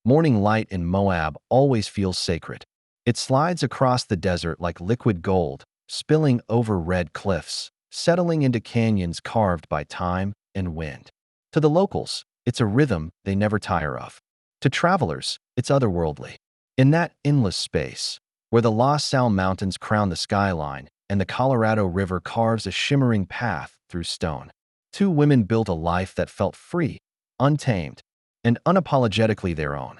Morning light in Moab always feels sacred. It slides across the desert like liquid gold, spilling over red cliffs, settling into canyons carved by time and wind. To the locals, it's a rhythm they never tire of. To travelers, it's otherworldly. In that endless space, where the La Salle Mountains crown the skyline and the Colorado River carves a shimmering path through stone, two women built a life that felt free, untamed, and unapologetically their own.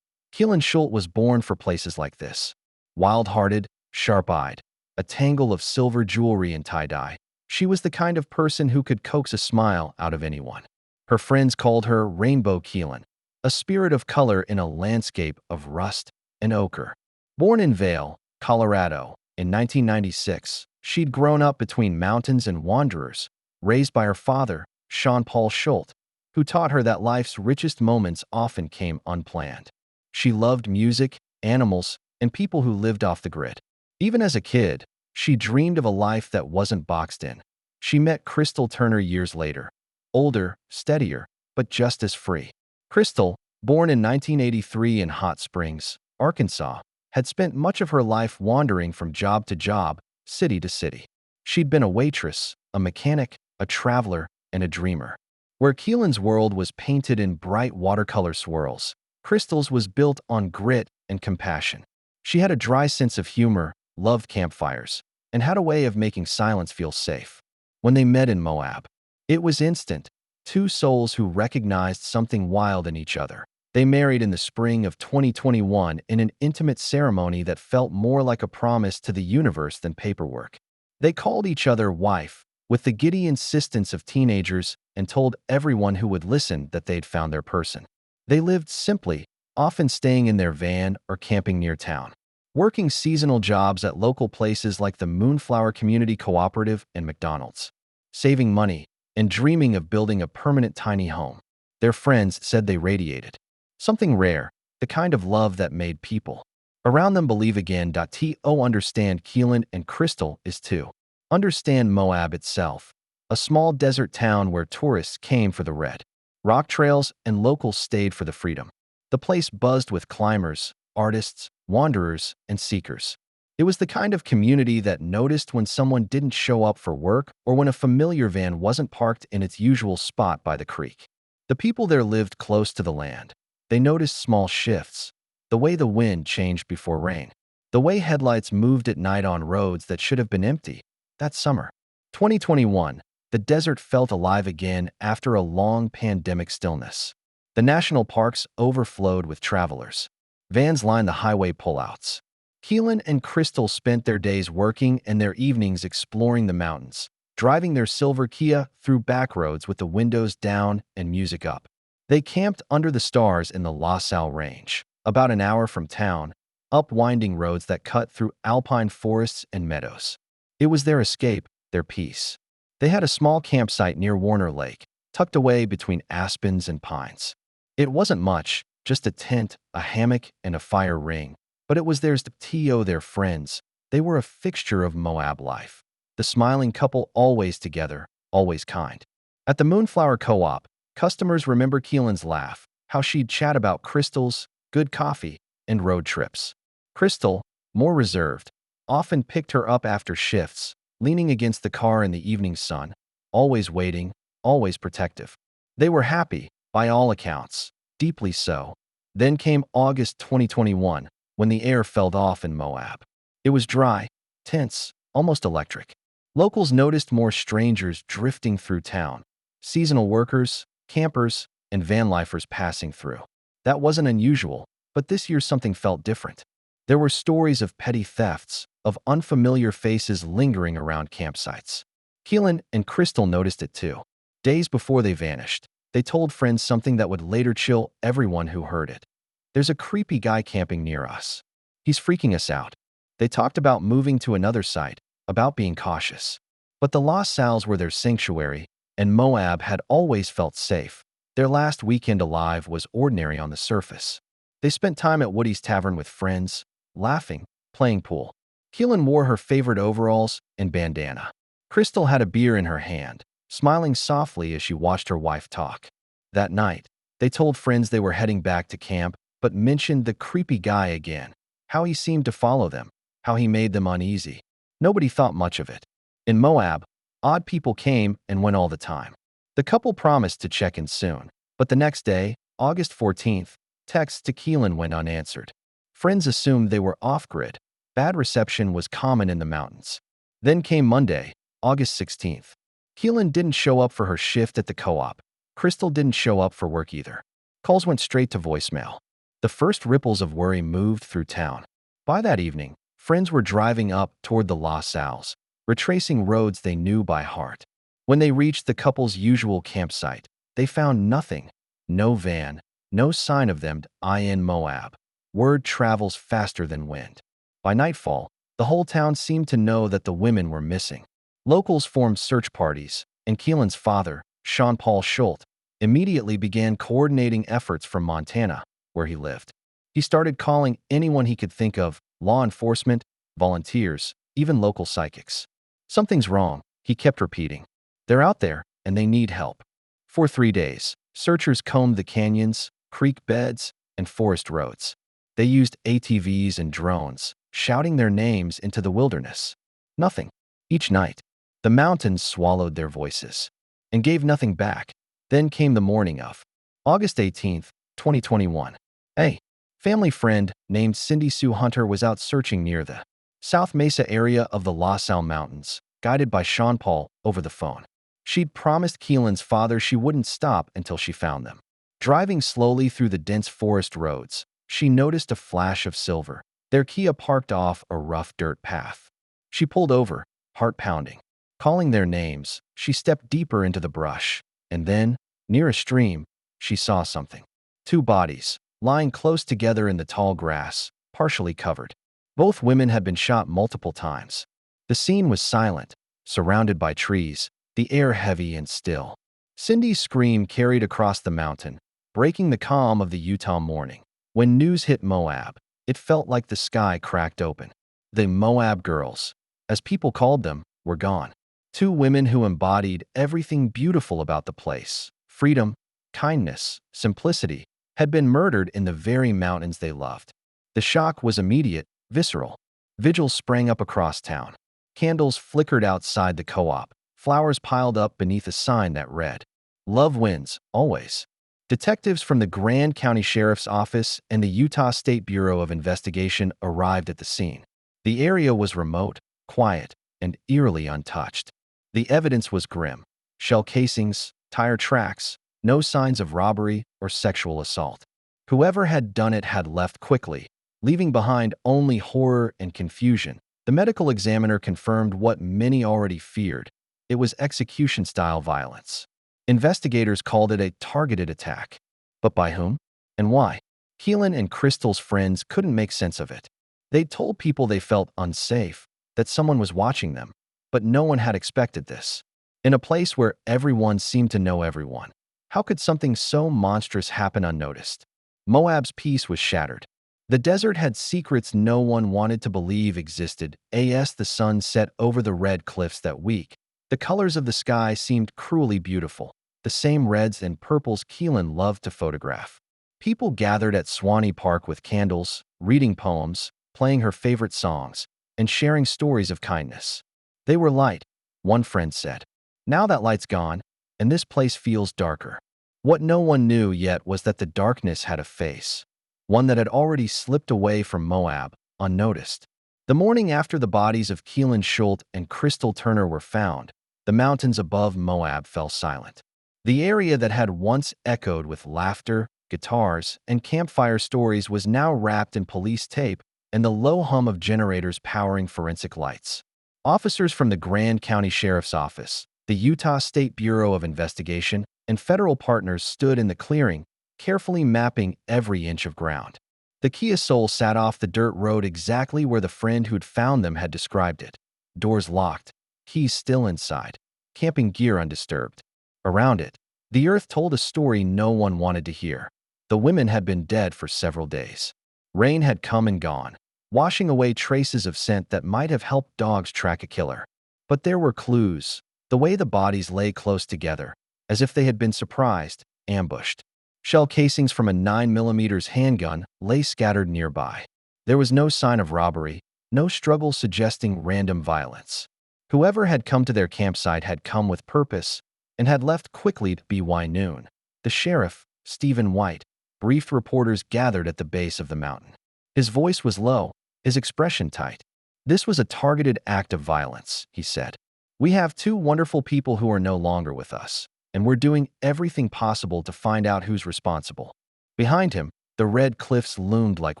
Kylen Schulte was born for places like this. Wild-hearted, sharp-eyed, a tangle of silver jewelry and tie-dye, she was the kind of person who could coax a smile out of anyone. Her friends called her Rainbow Kylen, a spirit of color in a landscape of rust and ochre. Born in Vail, Colorado, in 1996, she'd grown up between mountains and wanderers, raised by her father, Sean Paul Schulte, who taught her that life's richest moments often came unplanned. She loved music, animals, and people who lived off the grid. Even as a kid, she dreamed of a life that wasn't boxed in. She met Crystal Turner years later, older, steadier, but just as free. Crystal, born in 1983 in Hot Springs, Arkansas, had spent much of her life wandering from job to job, city to city. She'd been a waitress, a mechanic, a traveler, and a dreamer. Where Kylen's world was painted in bright watercolor swirls, Crystal's was built on grit and compassion. She had a dry sense of humor, loved campfires, and had a way of making silence feel safe. When they met in Moab, it was instant. Two souls who recognized something wild in each other. They married in the spring of 2021 in an intimate ceremony that felt more like a promise to the universe than paperwork. They called each other wife, with the giddy insistence of teenagers, and told everyone who would listen that they'd found their person. They lived simply, often staying in their van or camping near town, working seasonal jobs at local places like the Moonflower Community Cooperative and McDonald's, saving money, and dreaming of building a permanent tiny home. Their friends said they radiated something rare, the kind of love that made people around them believe again. To understand Kylen and Crystal is to understand Moab itself, a small desert town where tourists came for the red rock trails and locals stayed for the freedom. The place buzzed with climbers, artists, wanderers, and seekers. It was the kind of community that noticed when someone didn't show up for work or when a familiar van wasn't parked in its usual spot by the creek. The people there lived close to the land. They noticed small shifts, the way the wind changed before rain, the way headlights moved at night on roads that should have been empty. That summer, 2021, the desert felt alive again after a long pandemic stillness. The national parks overflowed with travelers. Vans lined the highway pullouts. Kylen and Crystal spent their days working and their evenings exploring the mountains, driving their silver Kia through back roads with the windows down and music up. They camped under the stars in the La Salle Range, about an hour from town, up winding roads that cut through alpine forests and meadows. It was their escape, their peace. They had a small campsite near Warner Lake, tucked away between aspens and pines. It wasn't much, just a tent, a hammock, and a fire ring, but it was theirs to their friends. They were a fixture of Moab life. The smiling couple always together, always kind. At the Moonflower Co-op, customers remember Kylen's laugh, how she'd chat about crystals, good coffee, and road trips. Crystal, more reserved, often picked her up after shifts, leaning against the car in the evening sun, always waiting, always protective. They were happy, by all accounts, deeply so. Then came August 2021, when the air fell off in Moab. It was dry, tense, almost electric. Locals noticed more strangers drifting through town, seasonal workers, campers, and van lifers passing through. That wasn't unusual, but this year something felt different. There were stories of petty thefts, of unfamiliar faces lingering around campsites. Kylen and Crystal noticed it too. Days before they vanished, they told friends something that would later chill everyone who heard it. There's a creepy guy camping near us. He's freaking us out. They talked about moving to another site, about being cautious. But the La Salles were their sanctuary, and Moab had always felt safe. Their last weekend alive was ordinary on the surface. They spent time at Woody's Tavern with friends, laughing, playing pool. Kylen wore her favorite overalls and bandana. Crystal had a beer in her hand, smiling softly as she watched her wife talk. That night, they told friends they were heading back to camp, but mentioned the creepy guy again, how he seemed to follow them, how he made them uneasy. Nobody thought much of it. In Moab, odd people came and went all the time. The couple promised to check in soon, but the next day, August 14th, texts to Kylen went unanswered. Friends assumed they were off-grid. Bad reception was common in the mountains. Then came Monday, August 16th. Kylen didn't show up for her shift at the co-op. Crystal didn't show up for work either. Calls went straight to voicemail. The first ripples of worry moved through town. By that evening, friends were driving up toward the La Salles, retracing roads they knew by heart. When they reached the couple's usual campsite, they found nothing. No van, no sign of them in Moab. Word travels faster than wind. By nightfall, the whole town seemed to know that the women were missing. Locals formed search parties, and Kylen's father, Jean-Paul Schulte, immediately began coordinating efforts from Montana, where he lived. He started calling anyone he could think of, law enforcement, volunteers, even local psychics. Something's wrong, he kept repeating. They're out there, and they need help. For 3 days, searchers combed the canyons, creek beds, and forest roads. They used ATVs and drones, shouting their names into the wilderness. Nothing. Each night, the mountains swallowed their voices and gave nothing back. Then came the morning of August 18th, 2021. A family friend named Cindy Sue Hunter was out searching near the South Mesa area of the La Salle Mountains, guided by Sean Paul over the phone. She'd promised Kylen's father she wouldn't stop until she found them. Driving slowly through the dense forest roads, she noticed a flash of silver. Their Kia parked off a rough dirt path. She pulled over, heart pounding. Calling their names, she stepped deeper into the brush, and then, near a stream, she saw something. 2 bodies, lying close together in the tall grass, partially covered. Both women had been shot multiple times. The scene was silent, surrounded by trees, the air heavy and still. Cindy's scream carried across the mountain, breaking the calm of the Utah morning. When news hit Moab, it felt like the sky cracked open. The Moab girls, as people called them, were gone. 2 women who embodied everything beautiful about the place, freedom, kindness, simplicity, had been murdered in the very mountains they loved. The shock was immediate, visceral. Vigils sprang up across town. Candles flickered outside the co-op. Flowers piled up beneath a sign that read, "Love wins, always." Detectives from the Grand County Sheriff's Office and the Utah State Bureau of Investigation arrived at the scene. The area was remote, quiet, and eerily untouched. The evidence was grim. Shell casings, tire tracks, no signs of robbery or sexual assault. Whoever had done it had left quickly, leaving behind only horror and confusion. The medical examiner confirmed what many already feared. It was execution-style violence. Investigators called it a targeted attack. But by whom? And why? Kylen and Crystal's friends couldn't make sense of it. They'd told people they felt unsafe, that someone was watching them, but no one had expected this. In a place where everyone seemed to know everyone, how could something so monstrous happen unnoticed? Moab's peace was shattered. The desert had secrets no one wanted to believe existed. As the sun set over the red cliffs that week, the colors of the sky seemed cruelly beautiful, the same reds and purples Kylen loved to photograph. People gathered at Swanee Park with candles, reading poems, playing her favorite songs, and sharing stories of kindness. They were light, one friend said. Now that light's gone, and this place feels darker. What no one knew yet was that the darkness had a face, one that had already slipped away from Moab, unnoticed. The morning after the bodies of Kylen Schulte and Crystal Turner were found, the mountains above Moab fell silent. The area that had once echoed with laughter, guitars, and campfire stories was now wrapped in police tape and the low hum of generators powering forensic lights. Officers from the Grand County Sheriff's Office, the Utah State Bureau of Investigation, and federal partners stood in the clearing, carefully mapping every inch of ground. The Kia Soul sat off the dirt road exactly where the friend who'd found them had described it. Doors locked, keys still inside, camping gear undisturbed. Around it, the earth told a story no one wanted to hear. The women had been dead for several days. Rain had come and gone, washing away traces of scent that might have helped dogs track a killer. But there were clues, the way the bodies lay close together, as if they had been surprised, ambushed. Shell casings from a 9mm handgun lay scattered nearby. There was no sign of robbery, no struggle suggesting random violence. Whoever had come to their campsite had come with purpose and had left quickly by noon. The sheriff, Stephen White, briefed reporters gathered at the base of the mountain. His voice was low, his expression tight. "This was a targeted act of violence," he said. "We have two wonderful people who are no longer with us, and we're doing everything possible to find out who's responsible." Behind him, the red cliffs loomed like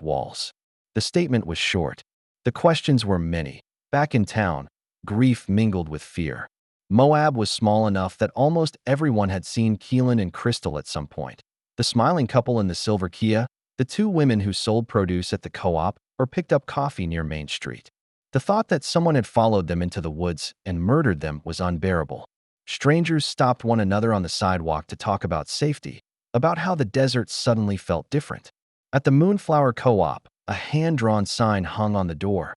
walls. The statement was short. The questions were many. Back in town, grief mingled with fear. Moab was small enough that almost everyone had seen Kylen and Crystal at some point. The smiling couple in the silver Kia, the two women who sold produce at the co-op or picked up coffee near Main Street. The thought that someone had followed them into the woods and murdered them was unbearable. Strangers stopped one another on the sidewalk to talk about safety, about how the desert suddenly felt different. At the Moonflower Co-op, a hand-drawn sign hung on the door.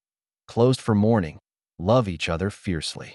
"Closed for mourning. Love each other fiercely."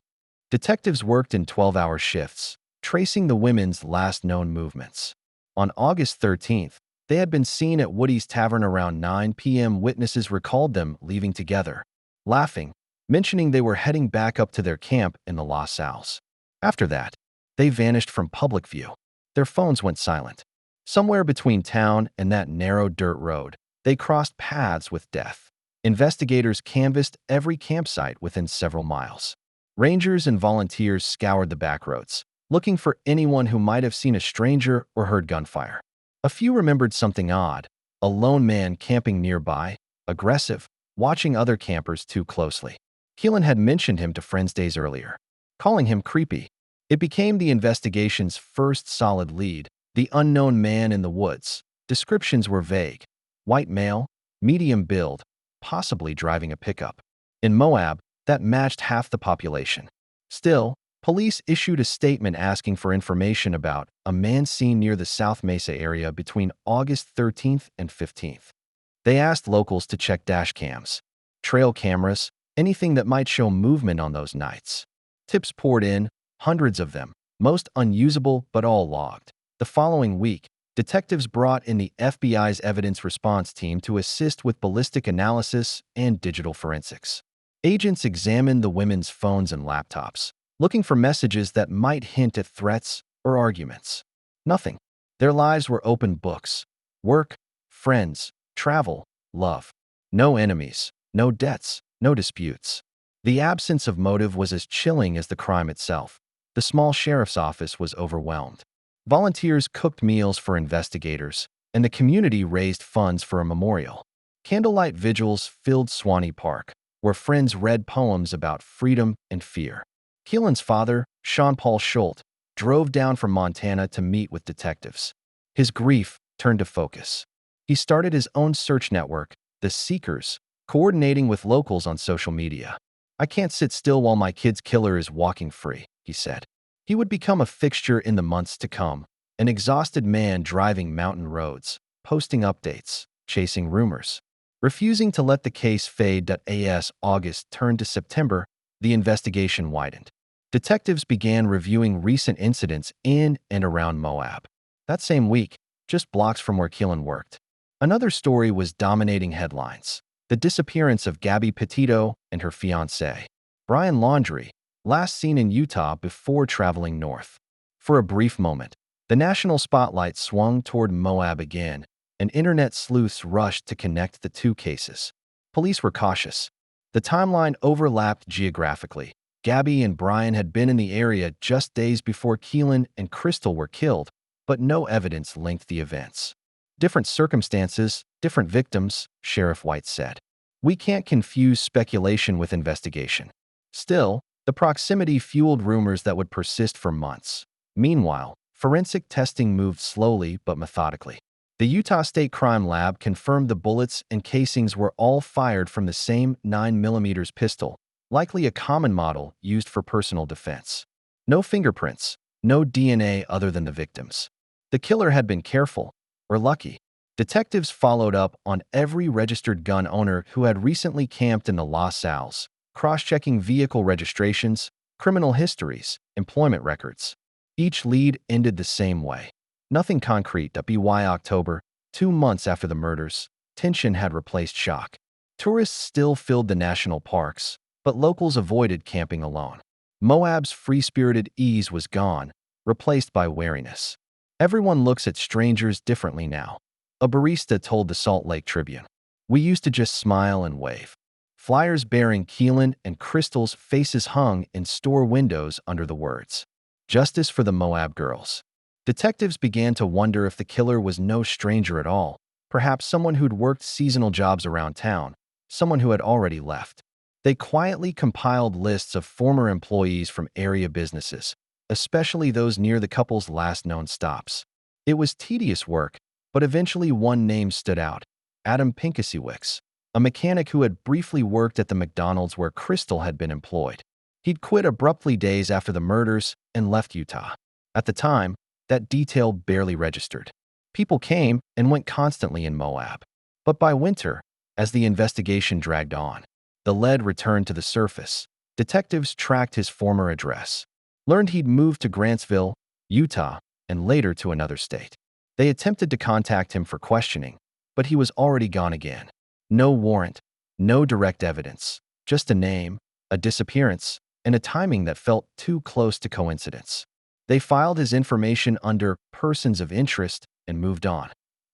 Detectives worked in 12-hour shifts, tracing the women's last known movements. On August 13th, they had been seen at Woody's Tavern around 9 p.m. Witnesses recalled them leaving together, laughing, mentioning they were heading back up to their camp in the La Salles. After that, they vanished from public view. Their phones went silent. Somewhere between town and that narrow dirt road, they crossed paths with death. Investigators canvassed every campsite within several miles. Rangers and volunteers scoured the back roads, looking for anyone who might have seen a stranger or heard gunfire. A few remembered something odd: a lone man camping nearby, aggressive, watching other campers too closely. Kylen had mentioned him to friends days earlier, calling him creepy. It became the investigation's first solid lead: the unknown man in the woods. Descriptions were vague: white male, medium build, possibly driving a pickup. In Moab, that matched half the population. Still, police issued a statement asking for information about a man seen near the South Mesa area between August 13th and 15th. They asked locals to check dash cams, trail cameras, anything that might show movement on those nights. Tips poured in, hundreds of them, most unusable but all logged. The following week, detectives brought in the FBI's evidence response team to assist with ballistic analysis and digital forensics. Agents examined the women's phones and laptops, looking for messages that might hint at threats or arguments. Nothing. Their lives were open books: work, friends, travel, love. No enemies, no debts, no disputes. The absence of motive was as chilling as the crime itself. The small sheriff's office was overwhelmed. Volunteers cooked meals for investigators, and the community raised funds for a memorial. Candlelight vigils filled Swanee Park, where friends read poems about freedom and fear. Kylen's father, Sean Paul Schulte, drove down from Montana to meet with detectives. His grief turned to focus. He started his own search network, The Seekers, coordinating with locals on social media. "I can't sit still while my kid's killer is walking free," he said. He would become a fixture in the months to come, an exhausted man driving mountain roads, posting updates, chasing rumors. Refusing to let the case fade. As August turned to September, the investigation widened. Detectives began reviewing recent incidents in and around Moab. That same week, just blocks from where Kylen worked, another story was dominating headlines: the disappearance of Gabby Petito and her fiancé, Brian Laundrie, last seen in Utah before traveling north. For a brief moment, the national spotlight swung toward Moab again, and internet sleuths rushed to connect the two cases. Police were cautious. The timeline overlapped geographically. Gabby and Brian had been in the area just days before Kylen and Crystal were killed, but no evidence linked the events. "Different circumstances, different victims," Sheriff White said. "We can't confuse speculation with investigation." Still, the proximity fueled rumors that would persist for months. Meanwhile, forensic testing moved slowly but methodically. The Utah State Crime Lab confirmed the bullets and casings were all fired from the same 9mm pistol, likely a common model used for personal defense. No fingerprints, no DNA other than the victims. The killer had been careful, or lucky. Detectives followed up on every registered gun owner who had recently camped in the La Salles, cross-checking vehicle registrations, criminal histories, employment records. Each lead ended the same way: Nothing concrete. By October, 2 months after the murders, tension had replaced shock. Tourists still filled the national parks, but locals avoided camping alone. Moab's free-spirited ease was gone, replaced by wariness. Everyone looks at strangers differently now. A barista told the Salt Lake Tribune. We used to just smile and wave. Flyers bearing Kylen and Crystal's faces hung in store windows under the words, "Justice for the Moab girls." Detectives began to wonder if the killer was no stranger at all, perhaps someone who'd worked seasonal jobs around town, someone who had already left. They quietly compiled lists of former employees from area businesses, especially those near the couple's last known stops. It was tedious work, but eventually one name stood out: Adam Pinkasiewicz, a mechanic who had briefly worked at the McDonald's where Crystal had been employed. He'd quit abruptly days after the murders and left Utah. At the time, that detail barely registered. People came and went constantly in Moab. But by winter, as the investigation dragged on, the lead returned to the surface. Detectives tracked his former address, learned he'd moved to Grantsville, Utah, and later to another state. They attempted to contact him for questioning, but he was already gone again. No warrant, no direct evidence, just a name, a disappearance, and a timing that felt too close to coincidence. They filed his information under persons of interest and moved on.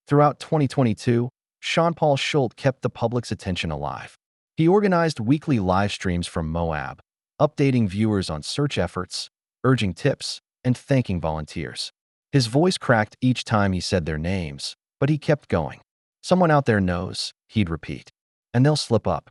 Throughout 2022, Kylen Schulte kept the public's attention alive. He organized weekly live streams from Moab, updating viewers on search efforts, urging tips, and thanking volunteers. His voice cracked each time he said their names, but he kept going. Someone out there knows, he'd repeat, and they'll slip up.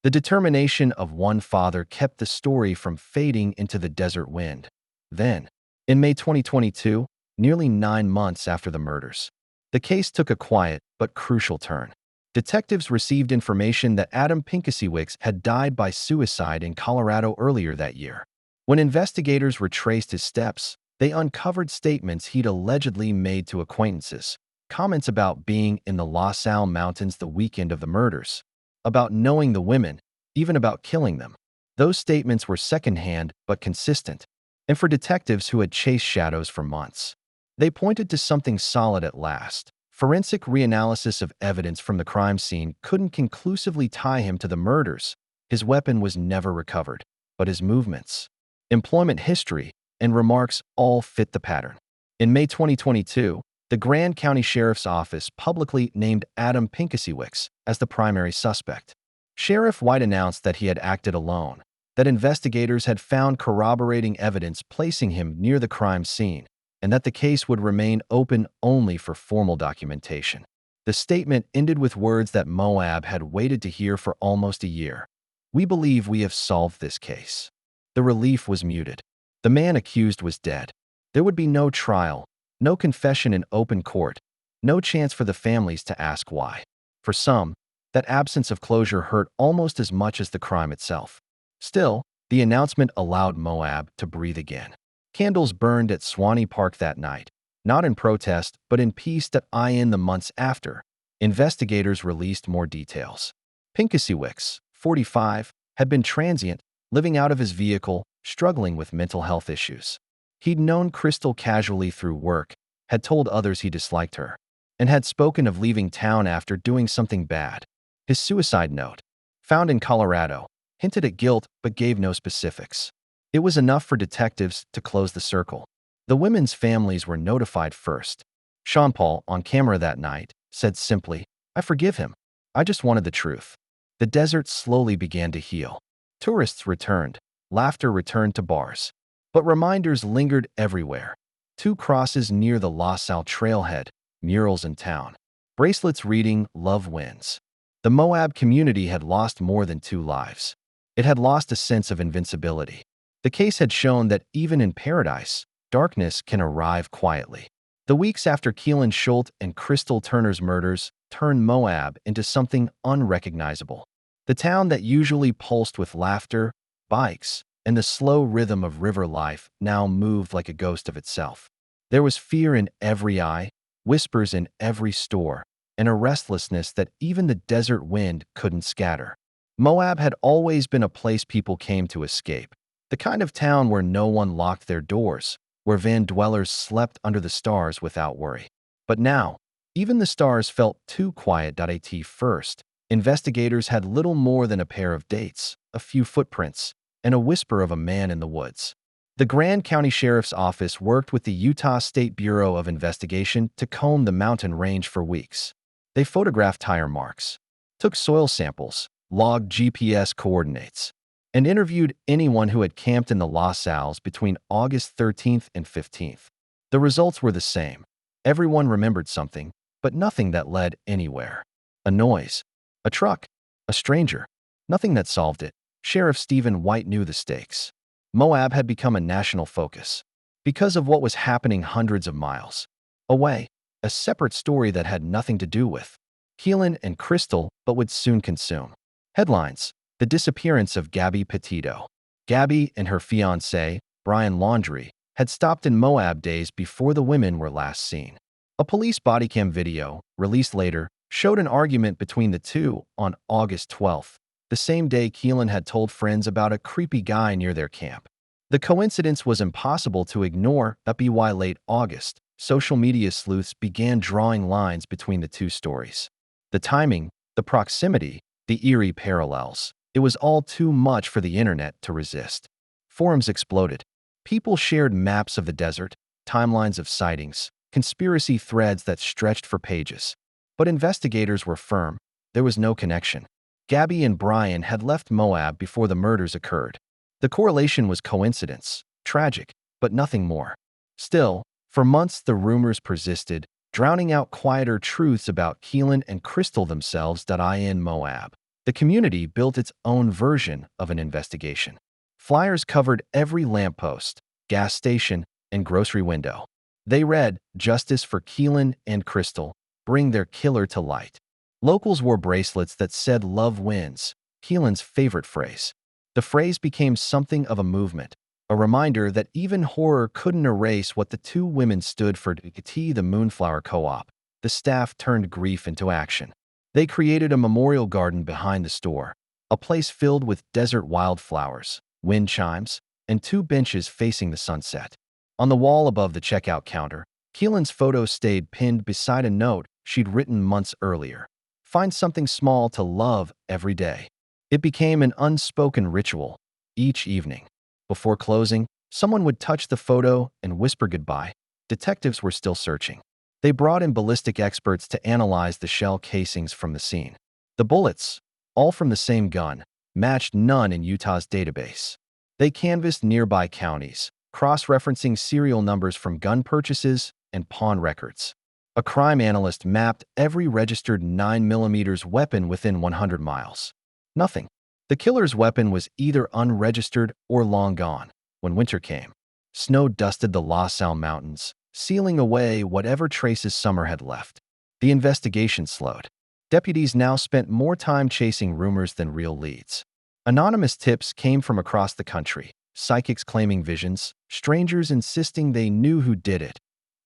The determination of one father kept the story from fading into the desert wind. Then, in May 2022, nearly 9 months after the murders, the case took a quiet but crucial turn. Detectives received information that Adam Pinkasiewicz had died by suicide in Colorado earlier that year. When investigators retraced his steps, they uncovered statements he'd allegedly made to acquaintances, comments about being in the La Salle Mountains the weekend of the murders, about knowing the women, even about killing them. Those statements were secondhand but consistent, and for detectives who had chased shadows for months, they pointed to something solid at last. Forensic reanalysis of evidence from the crime scene couldn't conclusively tie him to the murders. His weapon was never recovered, but his movements, employment history, and remarks all fit the pattern. In May 2022, the Grand County Sheriff's Office publicly named Adam Pinkasiewicz as the primary suspect. Sheriff White announced that he had acted alone, that investigators had found corroborating evidence placing him near the crime scene, and that the case would remain open only for formal documentation. The statement ended with words that Moab had waited to hear for almost a year. "We believe we have solved this case." The relief was muted. The man accused was dead. There would be no trial, no confession in open court, no chance for the families to ask why. For some, that absence of closure hurt almost as much as the crime itself. Still, the announcement allowed Moab to breathe again. Candles burned at Swanee Park that night, not in protest, but in peace. In the months after, investigators released more details. Pinkasiewicz, 45, had been transient, living out of his vehicle, struggling with mental health issues. He'd known Crystal casually through work, had told others he disliked her, and had spoken of leaving town after doing something bad. His suicide note, found in Colorado, hinted at guilt but gave no specifics. It was enough for detectives to close the circle. The women's families were notified first. Kylen, on camera that night, said simply, "I forgive him. I just wanted the truth." The desert slowly began to heal. Tourists returned. Laughter returned to bars. But reminders lingered everywhere. 2 crosses near the La Salle trailhead, murals in town, bracelets reading "Love Wins." The Moab community had lost more than 2 lives. It had lost a sense of invincibility. The case had shown that even in paradise, darkness can arrive quietly. The weeks after Kylen Schulte and Crystal Turner's murders turned Moab into something unrecognizable. The town that usually pulsed with laughter, bikes, and the slow rhythm of river life now moved like a ghost of itself. There was fear in every eye, whispers in every store, and a restlessness that even the desert wind couldn't scatter. Moab had always been a place people came to escape, the kind of town where no one locked their doors, where van dwellers slept under the stars without worry. But now, even the stars felt too quiet. At first, investigators had little more than a pair of dates, a few footprints, and a whisper of a man in the woods. The Grand County Sheriff's Office worked with the Utah State Bureau of Investigation to comb the mountain range for weeks. They photographed tire marks, took soil samples, logged GPS coordinates, and interviewed anyone who had camped in the Los Al's between August 13th and 15th. The results were the same. Everyone remembered something, but nothing that led anywhere. A noise, a truck, a stranger. Nothing that solved it. Sheriff Stephen White knew the stakes. Moab had become a national focus because of what was happening hundreds of miles away, a separate story that had nothing to do with Kylen and Crystal but would soon consume headlines. The disappearance of Gabby Petito. Gabby and her fiancé, Brian Laundrie, had stopped in Moab days before the women were last seen. A police bodycam video, released later, showed an argument between the two on August 12th, the same day Kylen had told friends about a creepy guy near their camp. The coincidence was impossible to ignore. By late August, social media sleuths began drawing lines between the two stories. The timing, the proximity, the eerie parallels. It was all too much for the internet to resist. Forums exploded. People shared maps of the desert, timelines of sightings, conspiracy threads that stretched for pages. But investigators were firm. There was no connection. Gabby and Brian had left Moab before the murders occurred. The correlation was coincidence, tragic, but nothing more. Still, for months the rumors persisted, drowning out quieter truths about Kylen and Crystal themselves. In Moab, the community built its own version of an investigation. Flyers covered every lamppost, gas station, and grocery window. They read, "Justice for Kylen and Crystal, bring their killer to light." Locals wore bracelets that said "Love wins," Kylen's favorite phrase. The phrase became something of a movement, a reminder that even horror couldn't erase what the two women stood for. The Moonflower Co-op. The staff turned grief into action. They created a memorial garden behind the store, a place filled with desert wildflowers, wind chimes, and two benches facing the sunset. On the wall above the checkout counter, Kylen's photo stayed pinned beside a note she'd written months earlier. Find something small to love every day. It became an unspoken ritual. Each evening, before closing, someone would touch the photo and whisper goodbye. Detectives were still searching. They brought in ballistic experts to analyze the shell casings from the scene. The bullets, all from the same gun, matched none in Utah's database. They canvassed nearby counties, cross-referencing serial numbers from gun purchases and pawn records. A crime analyst mapped every registered 9mm weapon within 100 miles. Nothing. The killer's weapon was either unregistered or long gone. When winter came, snow dusted the Los Al Mountains, sealing away whatever traces summer had left. The investigation slowed. Deputies now spent more time chasing rumors than real leads. Anonymous tips came from across the country, psychics claiming visions, strangers insisting they knew who did it.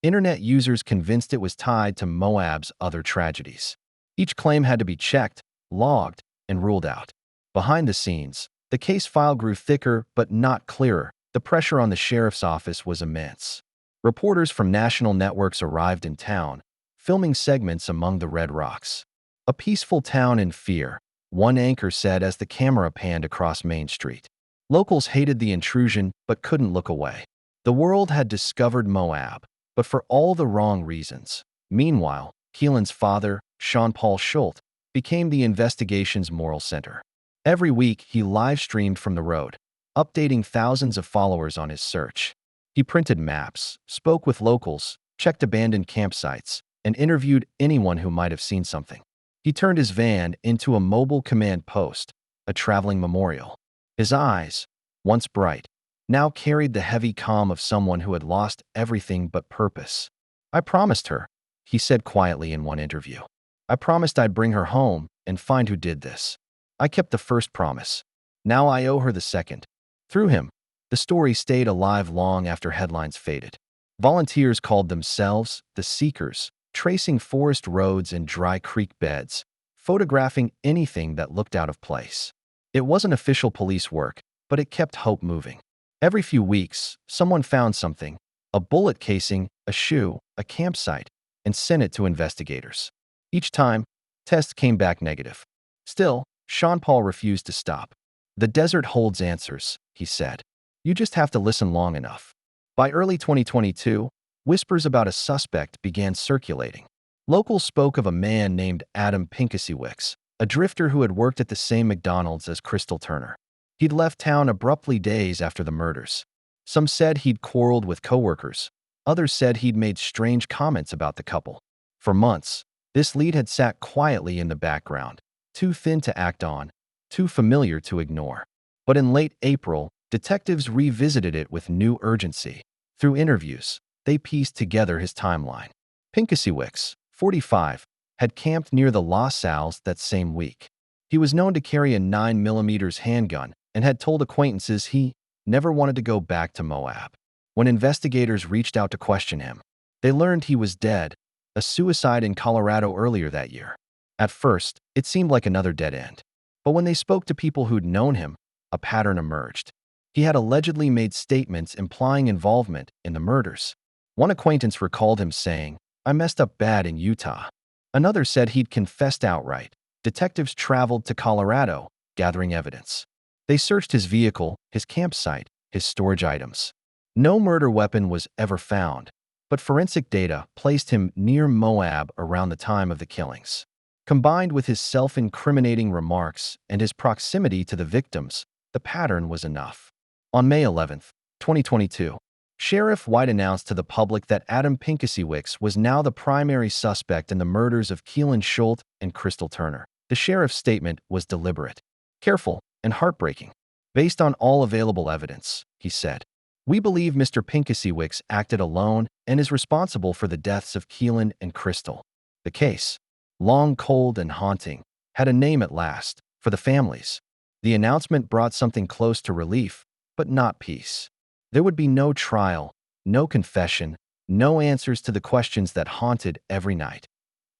Internet users convinced it was tied to Moab's other tragedies. Each claim had to be checked, logged, and ruled out. Behind the scenes, the case file grew thicker but not clearer. The pressure on the sheriff's office was immense. Reporters from national networks arrived in town, filming segments among the red rocks. "A peaceful town in fear," one anchor said as the camera panned across Main Street. Locals hated the intrusion but couldn't look away. The world had discovered Moab, but for all the wrong reasons. Meanwhile, Kylen's father, Sean Paul Schulte, became the investigation's moral center. Every week, he live-streamed from the road, updating thousands of followers on his search. He printed maps, spoke with locals, checked abandoned campsites, and interviewed anyone who might have seen something. He turned his van into a mobile command post, a traveling memorial. His eyes, once bright, now carried the heavy calm of someone who had lost everything but purpose. "I promised her," he said quietly in one interview. "I promised I'd bring her home and find who did this. I kept the first promise. Now I owe her the second." Through him, the story stayed alive long after headlines faded. Volunteers called themselves the Seekers, tracing forest roads and dry creek beds, photographing anything that looked out of place. It wasn't official police work, but it kept hope moving. Every few weeks, someone found something, a bullet casing, a shoe, a campsite, and sent it to investigators. Each time, tests came back negative. Still, Sean Paul refused to stop. "The desert holds answers," he said. "You just have to listen long enough." By early 2022, whispers about a suspect began circulating. Locals spoke of a man named Adam Pinkasiewicz, a drifter who had worked at the same McDonald's as Crystal Turner. He'd left town abruptly days after the murders. Some said he'd quarreled with coworkers. Others said he'd made strange comments about the couple. For months, this lead had sat quietly in the background, too thin to act on, too familiar to ignore. But in late April, detectives revisited it with new urgency. Through interviews, they pieced together his timeline. Pinkasiewicz, 45, had camped near the La Salles that same week. He was known to carry a 9mm handgun and had told acquaintances he never wanted to go back to Moab. When investigators reached out to question him, they learned he was dead, a suicide in Colorado earlier that year. At first, it seemed like another dead end. But when they spoke to people who'd known him, a pattern emerged. He had allegedly made statements implying involvement in the murders. One acquaintance recalled him saying, "I messed up bad in Utah." Another said he'd confessed outright. Detectives traveled to Colorado, gathering evidence. They searched his vehicle, his campsite, his storage items. No murder weapon was ever found, but forensic data placed him near Moab around the time of the killings. Combined with his self-incriminating remarks and his proximity to the victims, the pattern was enough. On May 11, 2022, Sheriff White announced to the public that Adam Pinkasiewicz was now the primary suspect in the murders of Kylen Schulte and Crystal Turner. The sheriff's statement was deliberate, careful, and heartbreaking. "Based on all available evidence," he said, "we believe Mr. Pinkasiewicz acted alone and is responsible for the deaths of Kylen and Crystal." The case, long cold and haunting, had a name at last, for the families. The announcement brought something close to relief, but not peace. There would be no trial, no confession, no answers to the questions that haunted every night.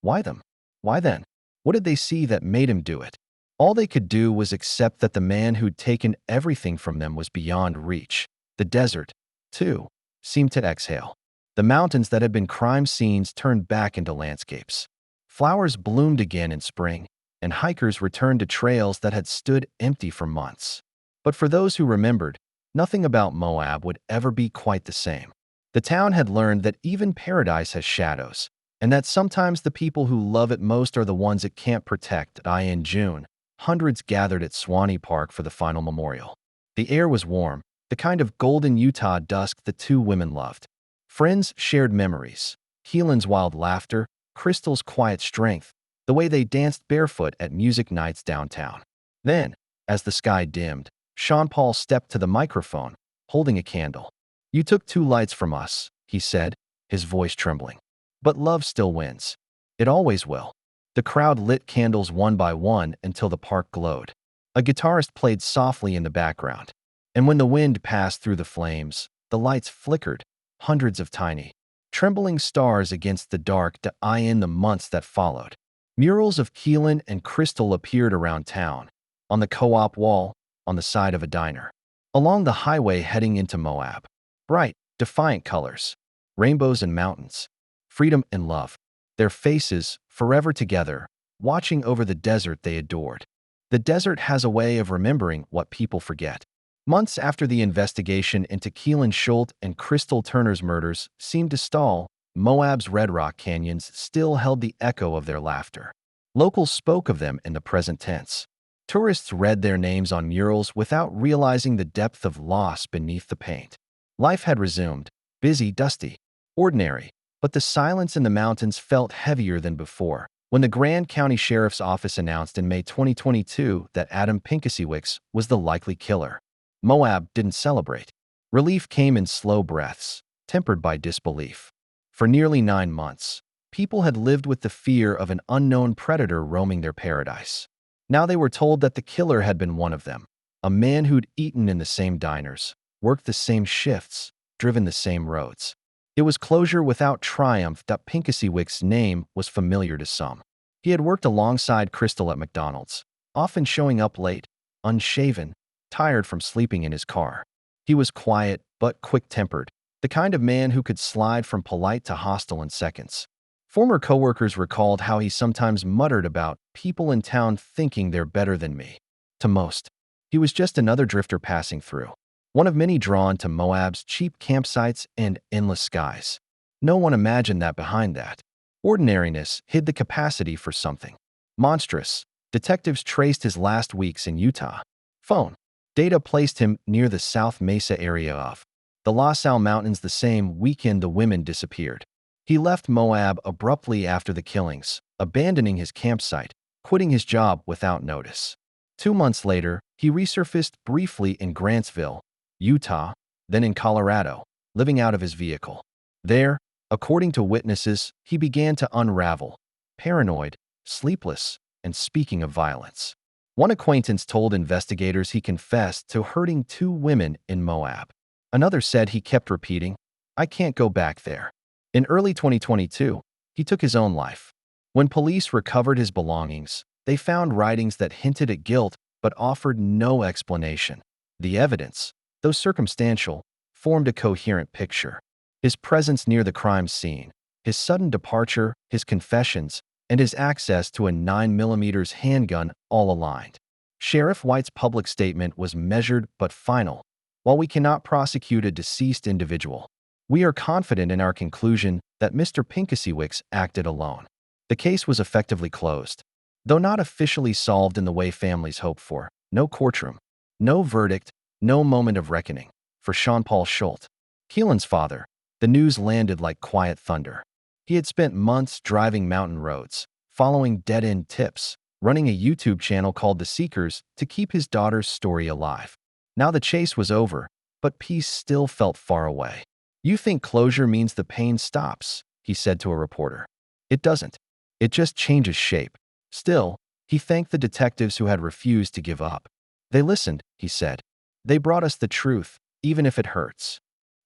Why them? Why then? What did they see that made him do it? All they could do was accept that the man who'd taken everything from them was beyond reach. The desert, too, seemed to exhale. The mountains that had been crime scenes turned back into landscapes. Flowers bloomed again in spring, and hikers returned to trails that had stood empty for months. But for those who remembered, nothing about Moab would ever be quite the same. The town had learned that even paradise has shadows, and that sometimes the people who love it most are the ones it can't protect. In June, hundreds gathered at Swanee Park for the final memorial. The air was warm, the kind of golden Utah dusk the two women loved. Friends shared memories, Kylen's wild laughter, Crystal's quiet strength, the way they danced barefoot at music nights downtown. Then, as the sky dimmed, Sean Paul stepped to the microphone, holding a candle. "You took 2 lights from us," he said, his voice trembling. "But love still wins. It always will." The crowd lit candles one by one until the park glowed. A guitarist played softly in the background. And when the wind passed through the flames, the lights flickered, hundreds of tiny, trembling stars against the dark. In the months that followed, murals of Kylen and Crystal appeared around town, on the co-op wall, on the side of a diner, along the highway heading into Moab. Bright, defiant colors, rainbows and mountains, freedom and love. Their faces, forever together, watching over the desert they adored. The desert has a way of remembering what people forget. Months after the investigation into Kylen Schulte and Crystal Turner's murders seemed to stall, Moab's Red Rock canyons still held the echo of their laughter. Locals spoke of them in the present tense. Tourists read their names on murals without realizing the depth of loss beneath the paint. Life had resumed, busy, dusty, ordinary, but the silence in the mountains felt heavier than before. When the Grand County Sheriff's Office announced in May 2022 that Adam Pinkasiewicz was the likely killer, Moab didn't celebrate. Relief came in slow breaths, tempered by disbelief. For nearly 9 months, people had lived with the fear of an unknown predator roaming their paradise. Now they were told that the killer had been one of them, a man who'd eaten in the same diners, worked the same shifts, driven the same roads. It was closure without triumph. Pinkasiewicz's name was familiar to some. He had worked alongside Crystal at McDonald's, often showing up late, unshaven, tired from sleeping in his car. He was quiet but quick-tempered, the kind of man who could slide from polite to hostile in seconds. Former coworkers recalled how he sometimes muttered about people in town thinking they're better than me. To most, he was just another drifter passing through, one of many drawn to Moab's cheap campsites and endless skies. No one imagined that behind that ordinariness hid the capacity for something monstrous. Detectives traced his last weeks in Utah. Phone data placed him near the South Mesa area of the La Salle Mountains the same weekend the women disappeared. He left Moab abruptly after the killings, abandoning his campsite, quitting his job without notice. 2 months later, he resurfaced briefly in Grantsville, Utah, then in Colorado, living out of his vehicle. There, according to witnesses, he began to unravel, paranoid, sleepless, and speaking of violence. One acquaintance told investigators he confessed to hurting 2 women in Moab. Another said he kept repeating, "I can't go back there." In early 2022, he took his own life. When police recovered his belongings, they found writings that hinted at guilt but offered no explanation. The evidence, though circumstantial, formed a coherent picture. His presence near the crime scene, his sudden departure, his confessions, and his access to a 9mm handgun all aligned. Sheriff White's public statement was measured but final. While we cannot prosecute a deceased individual, we are confident in our conclusion that Mr. Pinkasiewicz acted alone. The case was effectively closed, though not officially solved in the way families hoped for. No courtroom, no verdict, no moment of reckoning. For Sean Paul Schulte, Kylen's father, the news landed like quiet thunder. He had spent months driving mountain roads, following dead-end tips, running a YouTube channel called The Seekers to keep his daughter's story alive. Now the chase was over, but peace still felt far away. "You think closure means the pain stops," he said to a reporter. "It doesn't. It just changes shape." Still, he thanked the detectives who had refused to give up. "They listened," he said. "They brought us the truth, even if it hurts."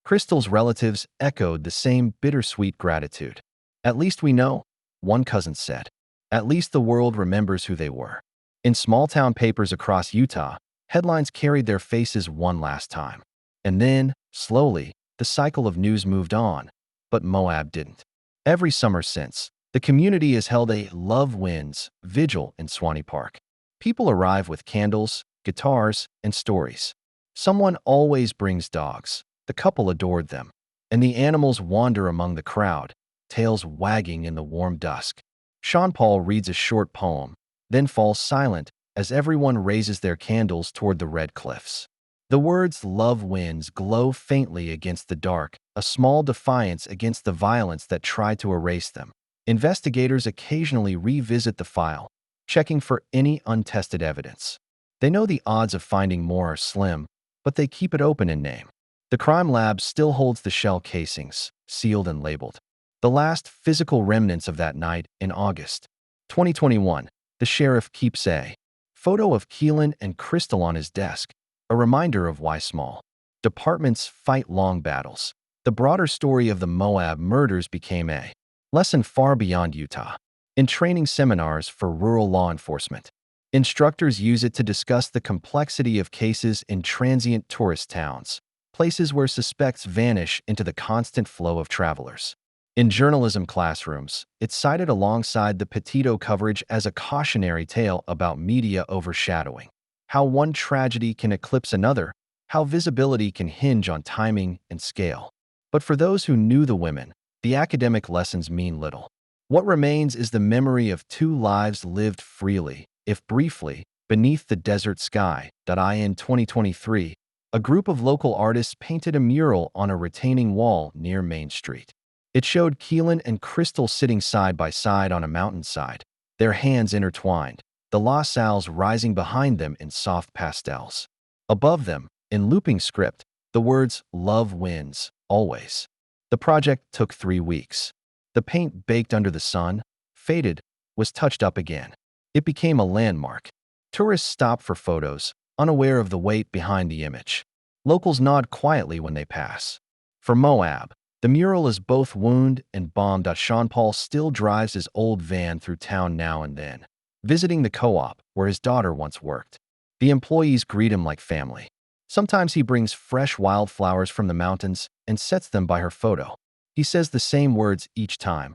Crystal's relatives echoed the same bittersweet gratitude. "At least we know," one cousin said. "At least the world remembers who they were." In small-town papers across Utah, headlines carried their faces one last time. And then, slowly, the cycle of news moved on, but Moab didn't. Every summer since, the community has held a Love Wins vigil in Swanee Park. People arrive with candles, guitars, and stories. Someone always brings dogs. The couple adored them, and the animals wander among the crowd, tails wagging in the warm dusk. Sean Paul reads a short poem, then falls silent as everyone raises their candles toward the red cliffs. The words "Love Wins" glow faintly against the dark, a small defiance against the violence that tried to erase them. Investigators occasionally revisit the file, checking for any untested evidence. They know the odds of finding more are slim, but they keep it open in name. The crime lab still holds the shell casings, sealed and labeled. The last physical remnants of that night in August 2021, the sheriff keeps a photo of Kylen and Crystal on his desk, a reminder of why small departments fight long battles. The broader story of the Moab murders became a lesson far beyond Utah. In training seminars for rural law enforcement, instructors use it to discuss the complexity of cases in transient tourist towns, places where suspects vanish into the constant flow of travelers. In journalism classrooms, it's cited alongside the Petito coverage as a cautionary tale about media overshadowing, how one tragedy can eclipse another, how visibility can hinge on timing and scale. But for those who knew the women, the academic lessons mean little. What remains is the memory of 2 lives lived freely, if briefly, beneath the desert sky. In 2023, a group of local artists painted a mural on a retaining wall near Main Street. It showed Kylen and Crystal sitting side by side on a mountainside, their hands intertwined, the La Salles rising behind them in soft pastels. Above them, in looping script, the words "Love Wins, Always." The project took 3 weeks. The paint baked under the sun, faded, was touched up again. It became a landmark. Tourists stop for photos, unaware of the weight behind the image. Locals nod quietly when they pass. For Moab, the mural is both wound and balm. Sean Paul still drives his old van through town now and then, visiting the co-op where his daughter once worked. The employees greet him like family. Sometimes he brings fresh wildflowers from the mountains and sets them by her photo. He says the same words each time.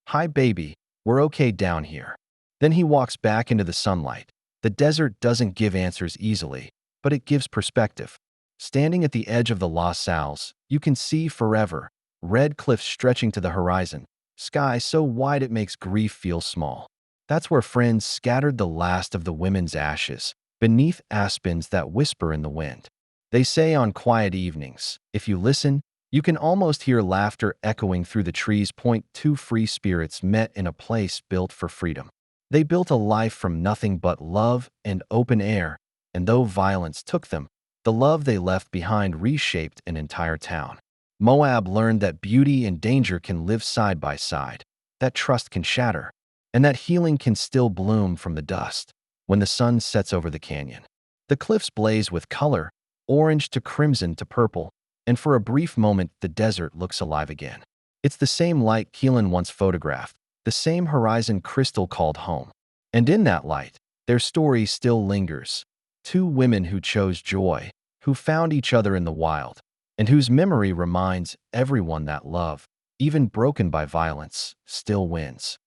"Hi, baby, we're okay down here." Then he walks back into the sunlight. The desert doesn't give answers easily, but it gives perspective. Standing at the edge of the Los Sals, you can see forever, red cliffs stretching to the horizon, sky so wide it makes grief feel small. That's where friends scattered the last of the women's ashes, beneath aspens that whisper in the wind. They say on quiet evenings, if you listen, you can almost hear laughter echoing through the trees. Two free spirits met in a place built for freedom. They built a life from nothing but love and open air, and though violence took them, the love they left behind reshaped an entire town. Moab learned that beauty and danger can live side by side, that trust can shatter, and that healing can still bloom from the dust when the sun sets over the canyon. The cliffs blaze with color, orange to crimson to purple, and for a brief moment the desert looks alive again. It's the same light Kylen once photographed, the same horizon crystal called home. And in that light, their story still lingers. Two women who chose joy, who found each other in the wild, and whose memory reminds everyone that love, even broken by violence, still wins.